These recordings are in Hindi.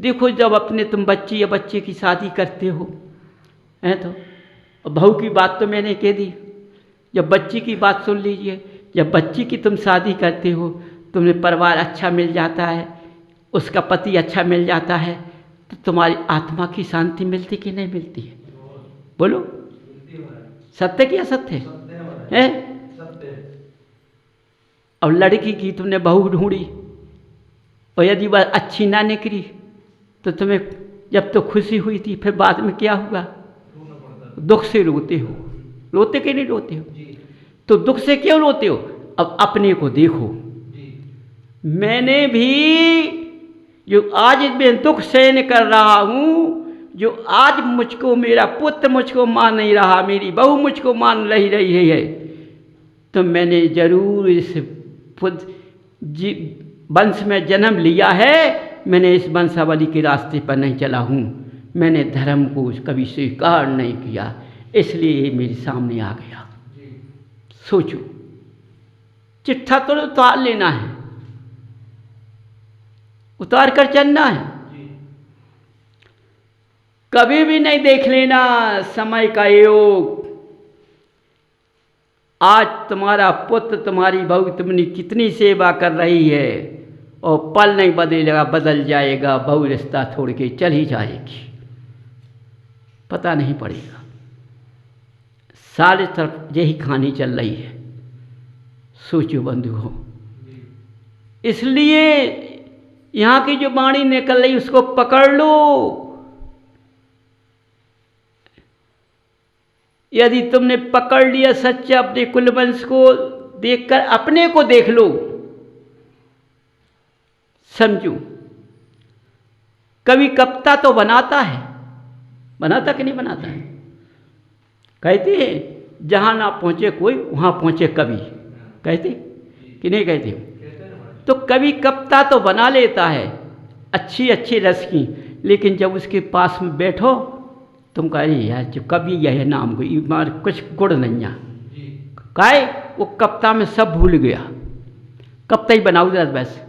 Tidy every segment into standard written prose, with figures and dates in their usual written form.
देखो जब अपने तुम बच्ची या बच्चे की शादी करते हो हैं तो बहू की बात तो मैंने कह दी, जब बच्ची की बात सुन लीजिए। जब बच्ची की तुम शादी करते हो, तुम्हें परिवार अच्छा मिल जाता है, उसका पति अच्छा मिल जाता है, तो तुम्हारी आत्मा की शांति मिलती कि नहीं मिलती है? बोलो, सत्य कि असत्य है? अब लड़की की तुमने बहू ढूंढी और यदि वह अच्छी ना निकली तो तुम्हें जब तो खुशी हुई थी, फिर बाद में क्या हुआ? दुख से रोते हो। रोते कि नहीं रोते हो? तो दुख से क्यों रोते हो? अब अपने को देखो। मैंने भी जो आज मैं दुख सहन कर रहा हूँ, जो आज मुझको मेरा पुत्र मुझको मान नहीं रहा, मेरी बहू मुझको मान नहीं रही है, तो मैंने जरूर इस वंश में जन्म लिया है। मैंने इस वंशावली के रास्ते पर नहीं चला हूँ, मैंने धर्म को कभी स्वीकार नहीं किया, इसलिए ये मेरे सामने आ गया। सोचो, चिट्ठा तो उतार लेना है, उतार कर चलना है, कभी भी नहीं देख लेना समय का योग। आज तुम्हारा पुत्र तुम्हारी बहू तुमने कितनी सेवा कर रही है, और पल नहीं बदलेगा, बदल जाएगा, बहू रिश्ता छोड़ के चली जाएगी, पता नहीं पड़ेगा। सारे तरफ यही कहानी चल रही है। सोचो बंधुओं, इसलिए यहाँ की जो वाणी निकल रही उसको पकड़ लो। यदि तुमने पकड़ लिया सच्चा अपने कुलवंश को देखकर, अपने को देख लो, समझो। कवि कविता तो बनाता है, बनाता कि नहीं बनाता है? कहते हैं जहाँ ना पहुँचे कोई वहाँ पहुँचे कवि, कहते कि नहीं कहते? तो कवि कविता तो बना लेता है अच्छी अच्छी रस की, लेकिन जब उसके पास में बैठो तुम कह रही यार जो कवि यह नाम को मार कुछ गुण नहीं है, काहे वो कविता में सब भूल गया, कविता ही बनाऊ बस,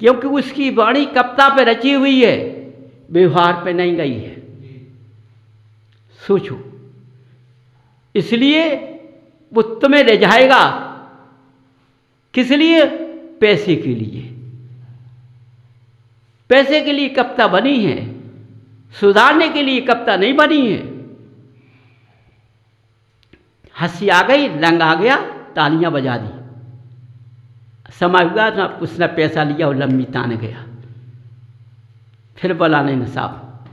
क्योंकि उसकी वाणी कविता पे रची हुई है, व्यवहार पे नहीं गई है। सोचो, इसलिए वो तुम्हें रिझाएगा। किस लिए? पैसे के लिए। पैसे के लिए कविता बनी है, सुधारने के लिए कविता नहीं बनी है। हंसी आ गई, रंग आ गया, तालियां बजा दी, समय हुआ ना, उसने पैसा लिया और लंबी तान गया, फिर बोला नहीं ना साहब,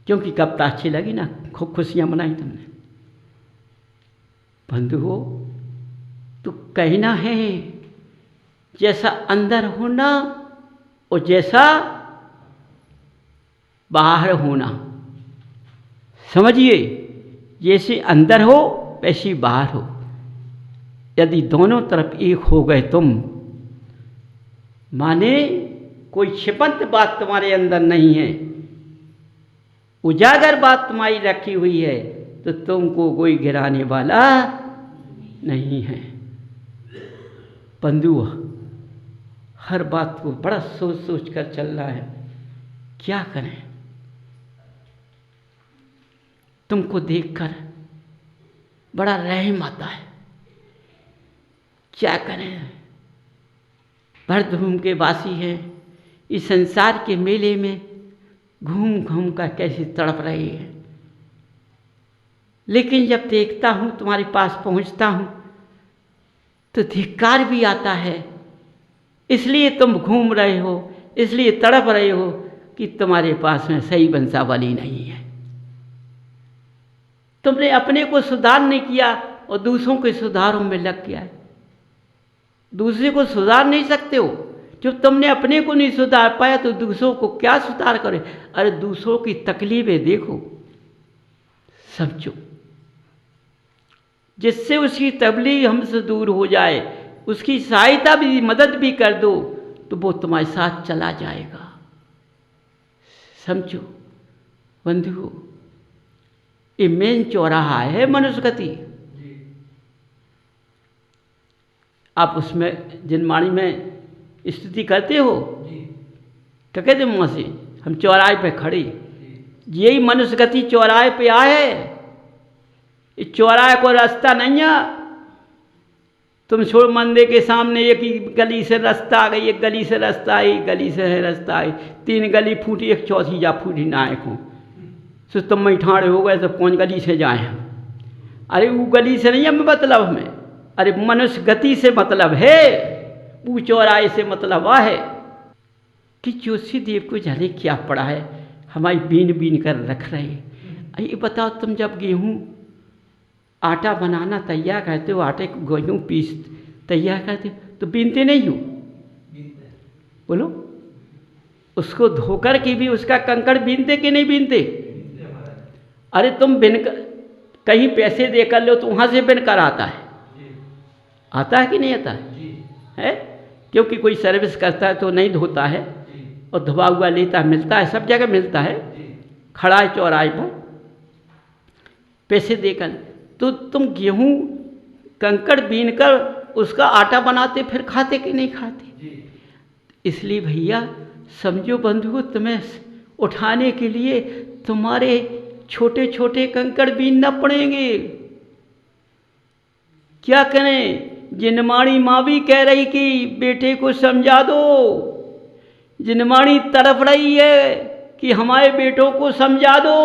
क्योंकि कविता अच्छी लगी ना, खूब खुशियां मनाई तुमने। बंधुओं, तो कहना है जैसा अंदर होना और जैसा बाहर होना, समझिए, जैसे अंदर हो वैसे बाहर हो। यदि दोनों तरफ एक हो गए तुम, माने कोई छिपंत बात तुम्हारे अंदर नहीं है, उजागर बात तुम्हारी रखी हुई है, तो तुमको कोई गिराने वाला नहीं है। बंधु, हर बात को बड़ा सोच सोच कर चलना है। क्या करें? तुमको देखकर बड़ा रहम आता है। क्या करें? भरतभूमि के वासी हैं, इस संसार के मेले में घूम घूम कर कैसे तड़प रहे हैं, लेकिन जब देखता हूँ तुम्हारे पास पहुँचता हूँ तो धिक्कार भी आता है। इसलिए तुम घूम रहे हो, इसलिए तड़प रहे हो कि तुम्हारे पास में सही वंशावली नहीं है। तुमने अपने को सुधार नहीं किया और दूसरों के सुधारों में लग गया है। दूसरे को सुधार नहीं सकते हो। जब तुमने अपने को नहीं सुधार पाया तो दूसरों को क्या सुधार करे? अरे दूसरों की तकलीफें देखो, समझो, जिससे उसकी तकलीफ हमसे दूर हो जाए, उसकी सहायता भी, मदद भी कर दो, तो वो तुम्हारे साथ चला जाएगा। समझो बंधुओं, ये मेन चौराहा है मनुष्यगति। आप उसमें जिनवाणी में स्तुति करते हो तो कहते वहाँ से हम चौराहे पे खड़े, यही मनुष्य गति चौराहे पे आए। इस चौराहे को रास्ता नहीं है। तुम छोड़ मंदिर के सामने एक ही गली से रास्ता आ गई, एक गली से रास्ता आई, एक गली से है रास्ता आई, 3 गली फूटी, एक चौथी जा फूटी नायक हो। सो तुम मैठाड़े हो गए तो कौन गली से जाए हम? अरे वो गली से नहीं है मतलब हमें, अरे मनुष्य गति से मतलब है, वो चौराहे से मतलब आ है कि जोशी देव को जाने क्या पड़ा है, हमारी बीन बीन कर रख रहे हैं। ये बताओ, तुम जब गेहूँ आटा बनाना तैयार करते हो, आटे को गेहूँ पीस तैयार करते हो, तो बीनते नहीं हो? बोलो, उसको धोकर के भी उसका कंकड़ बीनते कि नहीं बीनते? अरे तुम बिनकर कहीं पैसे देकर लो तो वहाँ से बिनकर आता है, आता है कि नहीं आता है? क्योंकि कोई सर्विस करता है तो नहीं धोता है, और धोआ हुआ लेता मिलता है, सब जगह मिलता है, खड़ा है चौराहे पर पैसे देकर। तो तुम गेहूँ कंकड़ बीन कर उसका आटा बनाते फिर खाते कि नहीं खाते? इसलिए भैया समझो बंधुओं, तुम्हें उठाने के लिए तुम्हारे छोटे छोटे कंकड़ बीनना पड़ेंगे। क्या करें? जिनमाणी माँ भी कह रही कि बेटे को समझा दो, जिनमाणी तड़प रही है कि हमारे बेटों को समझा दो।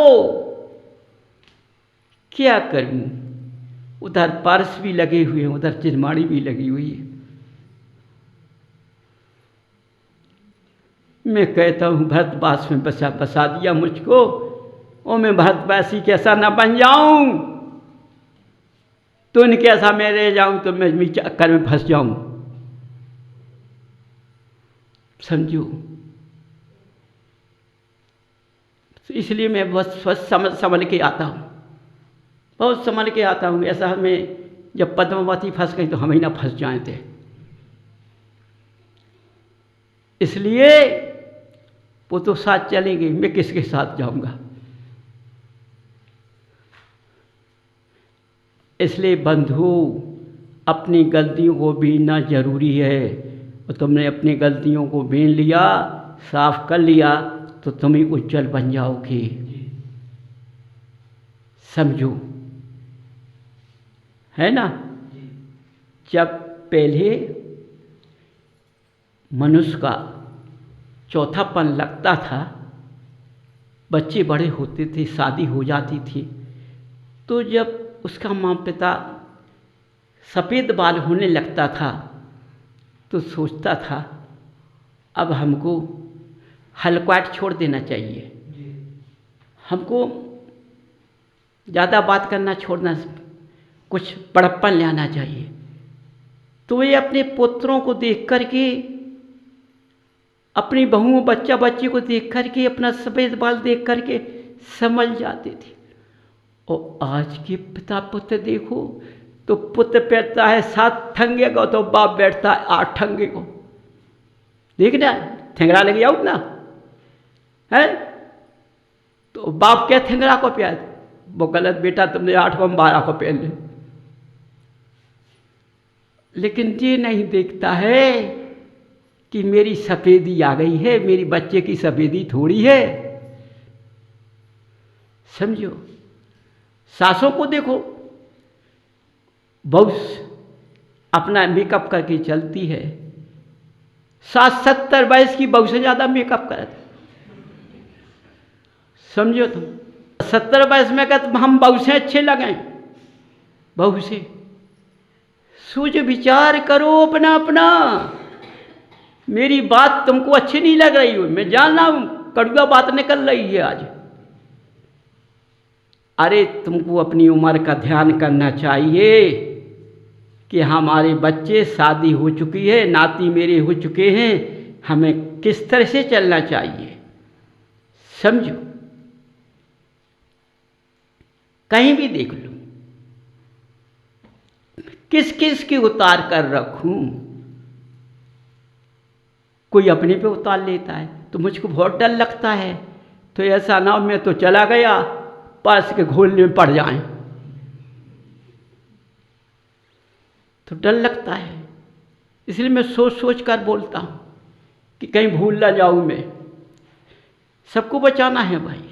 क्या करूं? उधर पारस भी लगे हुए हैं, उधर जिनमाणी भी लगी हुई है। मैं कहता हूँ भरतवास में बसा दिया मुझको, और मैं भरतवासी कैसा न बन जाऊं, तो इनके ऐसा मैं रह जाऊं तो मैं चक्कर में फंस जाऊं। समझो, इसलिए मैं बहुत समझ के आता हूँ, बहुत संभल के आता हूँ। ऐसा हमें जब पद्मावती फंस गई तो हम ही ना फंस जाए थे। इसलिए वो तो साथ चलेंगे, मैं किसके साथ जाऊंगा? इसलिए बंधु, अपनी गलतियों को बीनना जरूरी है। और तुमने अपनी गलतियों को बीन लिया, साफ कर लिया, तो तुम ही उज्जवल बन जाओगे। समझो, है ना? जब पहले मनुष्य का चौथापन लगता था, बच्चे बड़े होते थे, शादी हो जाती थी, तो जब उसका माँ पिता सफ़ेद बाल होने लगता था तो सोचता था अब हमको हलक्वाट छोड़ देना चाहिए, हमको ज़्यादा बात करना छोड़ना, कुछ बड़प्पन ले आना चाहिए। तो वे अपने पुत्रों को देख कर के, अपनी बहुओं बच्चा बच्ची को देख कर के, अपना सफ़ेद बाल देख कर के समझ जाते थे। और आज के पिता पुत्र देखो तो पुत्र बैठता है 7 ठंगे को तो बाप बैठता है 8 ठंगे को। देखना ठेंगरा लग जाओ ना है, तो बाप क्या ठेंगरा को प्यार, वो गलत बेटा, तुमने 8 को 12 को पहन ले। लेकिन ये नहीं देखता है कि मेरी सफ़ेदी आ गई है, मेरी बच्चे की सफ़ेदी थोड़ी है। समझो, सासों को देखो, बहू अपना मेकअप करके चलती है, 70 वर्ष की बहू से ज़्यादा मेकअप करती। समझो तुम, 70 वर्ष में कहते हम बहू से अच्छे लगें, बहू से सोच विचार करो अपना अपना। मेरी बात तुमको अच्छी नहीं लग रही हो, मैं जान रहा हूँ कड़वा बात निकल रही है आज। अरे तुमको अपनी उम्र का ध्यान करना चाहिए कि हमारे बच्चे, शादी हो चुकी है, नाती मेरे हो चुके हैं, हमें किस तरह से चलना चाहिए। समझो, कहीं भी देख लो, किस किस की उतार कर रखूं। कोई अपने पे उतार लेता है तो मुझको बहुत डर लगता है, तो ऐसा ना मैं तो चला गया पास के घोलने में पड़ जाएं, तो डर लगता है। इसलिए मैं सोच सोच कर बोलता हूँ कि कहीं भूल ना जाऊँ मैं। सबको बचाना है भाई।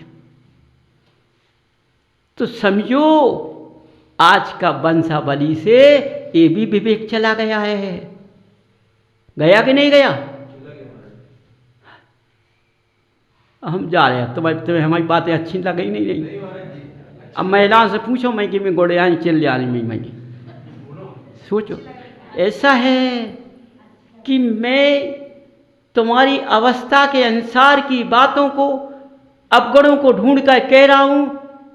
तो समझो आज का वंशावली से ये भी विवेक चला गया है। गया कि नहीं गया? हम जा रहे हैं। तुम्हें हमारी बातें अच्छी लगी नहीं। अब महिलाओं से पूछो मैं कि मैं गोड़ियाँ चल जा रही मैं सोचो। ऐसा है कि मैं तुम्हारी अवस्था के अनुसार की बातों को, अवगुणों को ढूंढ कर कह रहा हूं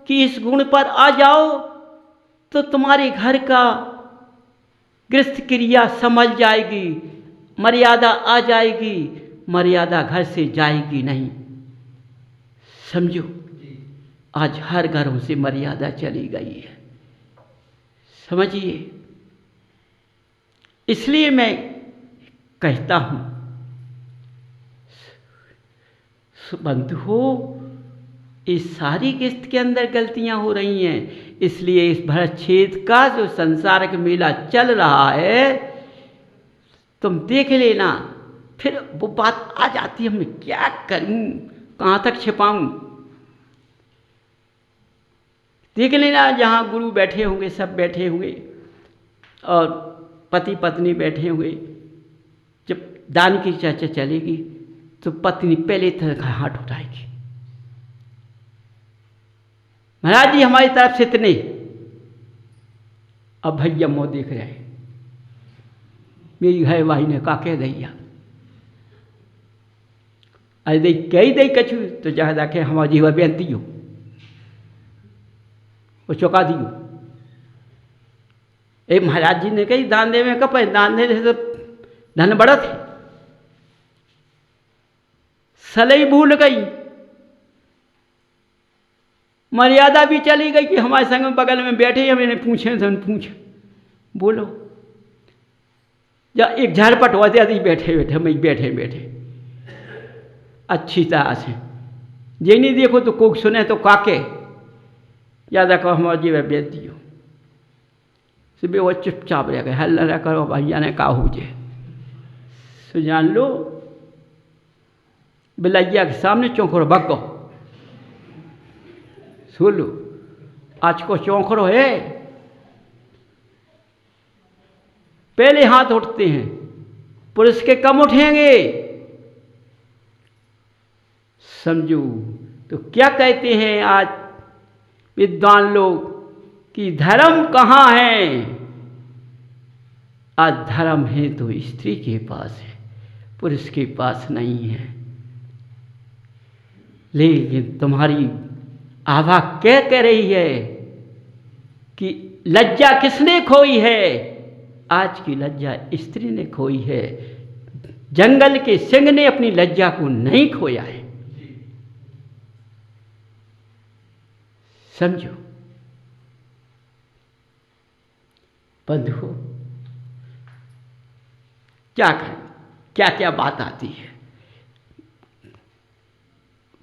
कि इस गुण पर आ जाओ तो तुम्हारे घर का गृहस्थ क्रिया संभल जाएगी, मर्यादा आ जाएगी। मर्यादा घर से जाएगी नहीं। समझो आज हर घरों से मर्यादा चली गई है। समझिए, इसलिए मैं कहता हूं बंधुओं, इस सारी किस्त के अंदर गलतियां हो रही हैं। इसलिए इस भरतछेद का जो संसारक मेला चल रहा है, तुम देख लेना, फिर वो बात आ जाती है मैं क्या करूं, कहाँ तक छिपाऊं। देख लेना जहाँ गुरु बैठे होंगे, सब बैठे होंगे और पति पत्नी बैठे हुए, जब दान की चर्चा चलेगी तो पत्नी पहले तरह हाथ उठाएगी, महाराज जी हमारी तरफ से इतने। अब भैया मोह देख रहे हैं, मेरी घर वाही ने का कह दैया, अरे दे कही दई कछु तो जा जाके हमारा जीवा बेनती हो वो चौका दियो। एक महाराज जी ने कही दान दे में कप दान दे तो धन बढ़त है, सलई भूल गई, मर्यादा भी चली गई कि हमारे संग बगल में बैठे मैंने पूछे तो पूछ बोलो, या एक झरपट होते आदि बैठे बैठे मैं बैठे बैठे अच्छी तरह से जे नहीं देखो तो कोक सुने तो काके ज़्यादा कहो हमारा जी बेच दियो। सुबह वो चुपचाप रह गए, हल्ला न करो भैया ने कहा हो जे सो जान लो बिलैया के सामने चौंकरो बग्गो सुन लो, आज को चौंकरो है पहले हाथ उठते हैं, पुरुष के कम उठेंगे। समझो तो क्या कहते हैं आज विद्वान लोग कि धर्म कहाँ है? आज धर्म है तो स्त्री के पास है, पुरुष के पास नहीं है। लेकिन तुम्हारी आभा क्या कह रही है कि लज्जा किसने खोई है? आज की लज्जा स्त्री ने खोई है। जंगल के सिंह ने अपनी लज्जा को नहीं खोया है। समझो बंधुओं, क्या करें, क्या क्या बात आती है।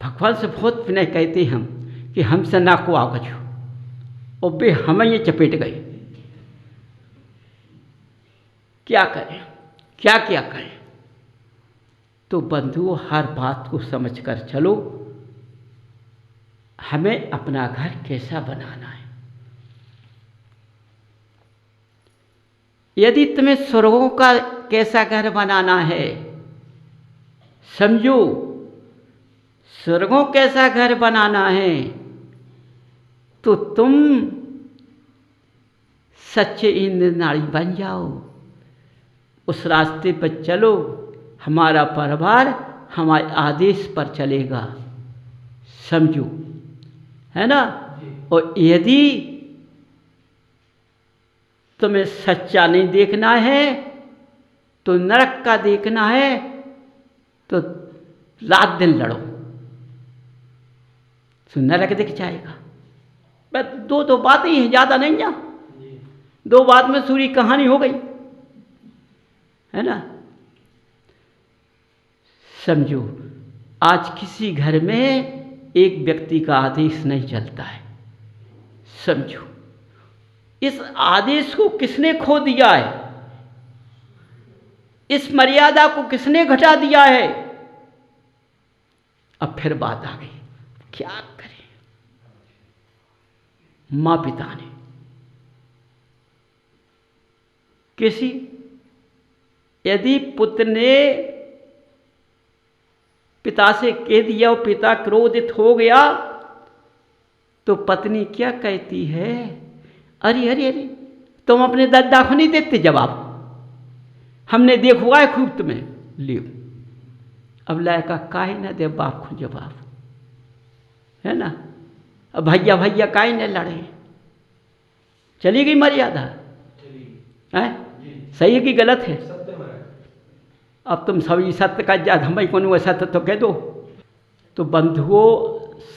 भगवान से बहुत विनय कहते हम कि हमसे ना को आओ कछु, और बे हमें ये चपेट गई। क्या करें, क्या क्या करें? तो बंधुओं हर बात को समझ कर चलो, हमें अपना घर कैसा बनाना है। यदि तुम्हें स्वर्गों का कैसा घर बनाना है, समझो स्वर्गों कैसा घर बनाना है तो तुम सच्चे इंद्र नारी बन जाओ, उस रास्ते पर चलो। हमारा परिवार हमारे आदेश पर चलेगा, समझो, है ना। और यदि तुम्हें सच्चा नहीं देखना है तो नरक का देखना है तो रात दिन लड़ो, तो नरक दिख जाएगा। बस दो बातें ही हैं, ज़्यादा नहीं है। दो बात में पूरी कहानी हो गई, है ना। समझो आज किसी घर में एक व्यक्ति का आदेश नहीं चलता है। समझो इस आदेश को किसने खो दिया है, इस मर्यादा को किसने घटा दिया है? अब फिर बात आ गई, क्या करें। माँ पिता ने किसी, यदि पुत्र ने पिता से कह दिया और पिता क्रोधित हो गया तो पत्नी क्या कहती है, अरे अरे अरे तुम अपने दादा को नहीं देते जवाब, हमने देखा है खूब तुम्हें, लियो। अब लड़का काहे न दे बाप को जवाब, है ना। अब भैया भैया काहे न लड़े, चली गई मर्यादा, है सही है कि गलत है। अब तुम सभी सत्य का जा हमें कौन सत्य तो कह दो। तो बंधुओं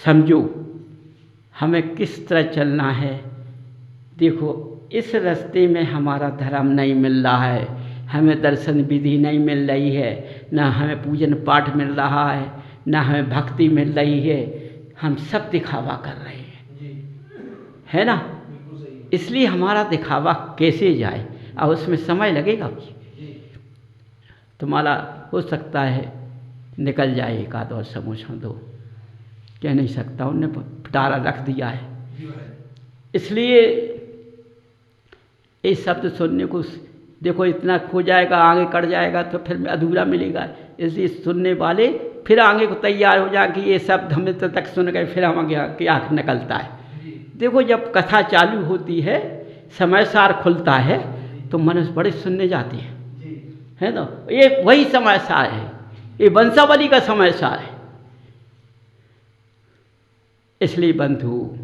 समझो हमें किस तरह चलना है। देखो इस रास्ते में हमारा धर्म नहीं मिल रहा है, हमें दर्शन विधि नहीं मिल रही है, ना हमें पूजन पाठ मिल रहा है, ना हमें भक्ति मिल रही है, हम सब दिखावा कर रहे हैं, है ना। इसलिए हमारा दिखावा कैसे जाए, और उसमें समय लगेगा। तुम्हारा हो सकता है निकल जाए एक आध और समोसा दो, कह नहीं सकता, उनने पिटारा रख दिया है। इसलिए ये शब्द सुनने को देखो इतना खो जाएगा, आगे कट जाएगा तो फिर अधूरा मिलेगा। इसलिए सुनने वाले फिर आगे को तैयार हो जाए कि ये शब्द हम तो तक सुन गए, फिर हम आगे आँख निकलता है। देखो जब कथा चालू होती है, समय सार खुलता है तो मनुष्य बड़े सुनने जाते हैं, है ना। ये वही समय सार है, ये वंशावली का समय सार है। इसलिए बंधु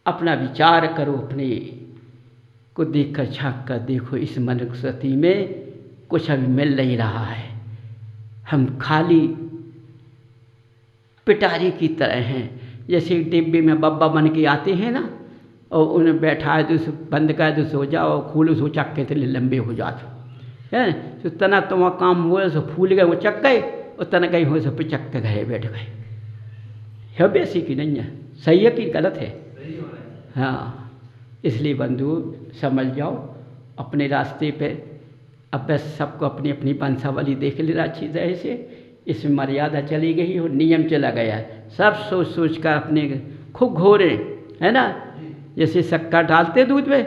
अपना विचार करो, अपने को देख कर झाँक कर देखो, इस मनुष्यति में कुछ अभी मिल नहीं रहा है। हम खाली पिटारी की तरह हैं, जैसे डिब्बे में बब्बा बन के आते हैं ना, और उन्हें बैठाए तो उसे बंद कर दो, सो जाओ, और खोलो सो चक्के तो लंबे हो जाते हैं। तो तना तुम्हारा काम हुआ सो फूल गए वो चक गए, और तना गई हो सो पिचक के घरे बैठ गए। है बेसी की नहीं है, सही है कि गलत है। हाँ, इसलिए बंधु समझ जाओ अपने रास्ते पे। अब बस सबको अपनी अपनी वंशावली देख लेना अच्छी तरह से, इसमें मर्यादा चली गई और नियम चला गया है। सब सोच सोच कर अपने खूब घोरे, है ना। जैसे शक्कर डालते दूध में,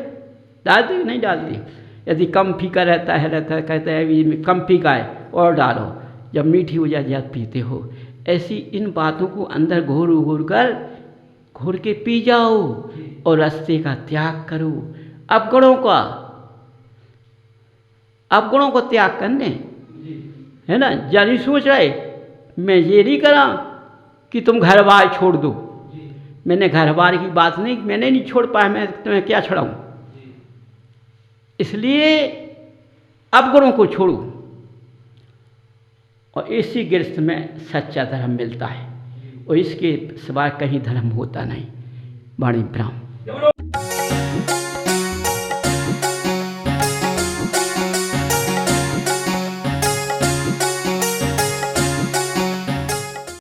डालते नहीं डालती, यदि कम फीका रहता है कहते हैं कम फीका है और डालो, जब मीठी हो जाए जब पीते हो। ऐसी इन बातों को अंदर घोर के पी जाओ और रास्ते का त्याग करो। अवगुणों को त्याग करने, है ना। जानी सोच रहे मैं ये नहीं करा कि तुम घर बार छोड़ दो, मैंने घर बार की बात नहीं, मैंने नहीं छोड़ पाया, मैं तुम्हें क्या छुड़ाऊं। इसलिए अवगुणों को छोड़ो, और इसी गृहस्थ में सच्चा धर्म मिलता है, और इसके सिवाय कहीं धर्म होता नहीं। वाणी ब्राह्मण।